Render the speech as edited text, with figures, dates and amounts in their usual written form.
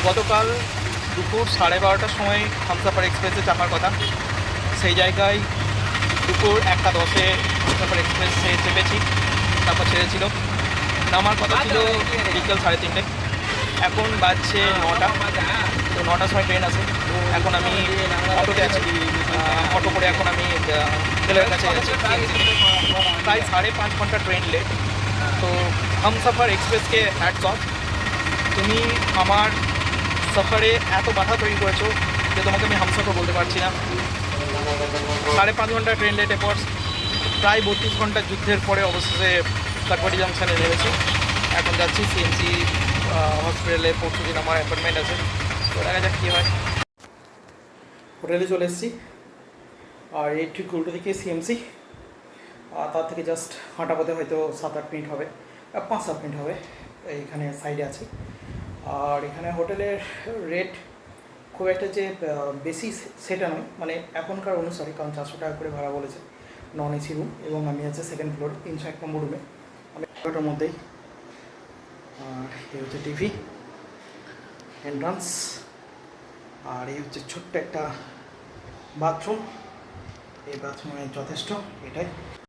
গতকাল দুপুর 12:30টার সময় হামসাফার এক্সপ্রেসে চাপার কথা, সেই জায়গায় দুপুর 1:10-এ হামসাফার এক্সপ্রেসে চেপেছি, তারপর ছেড়েছিল। নামার কথা ছিল বিকেল 3:30, এখন বাজছে 9টা। তো 9টার সময় ট্রেন আছে। এখন আমি অটোতে আছি, অটো করে এখন আমি ছেলের কাছে যাচ্ছি। প্রায় 5.5 ঘন্টা ট্রেন লেট। তো হামসাফার এক্সপ্রেসকে হ্যাটস অফ। তুমি আমার সফরে এত বাধা তৈরি করেছো যে তোমাকে আমি হামসাফার বলতে পারছি না। 5.5 ঘন্টা ট্রেন লেটে পর প্রায় 32 ঘন্টা যুদ্ধের পরে অবশেষে কাঠবাড়ি জাংশনে নেমেছি। এখন যাচ্ছি সিএমসি হসপিটালে, পরশু দিন আমার অ্যাপয়েন্টমেন্ট আছে। তো দেখা যাক কী হয়। হোটেলে চলে এসেছি, আর এই ঠিক উল্টো দিকে সিএমসি। আর তার থেকে জাস্ট হাঁটা পথে হয়তো 7-8 মিনিট হবে, 5-7 মিনিট হবে। এইখানে সাইডে আছি। আর এখানে হোটেলের রেট খুব একটা যে বেশি সেটা নয়, মানে এখনকার অনুসারে, কারণ 400 টাকা করে ভাড়া বলেছে নন এসি রুম, এবং আমি আছে সেকেন্ড ফ্লোর 301 নম্বর রুমে, আমি ওটার মধ্যেই। আর এই হচ্ছে টিভি, এন্ট্রান্স, আর এই হচ্ছে ছোট্ট একটা বাথরুম। এই বাথরুমে যথেষ্ট এটাই।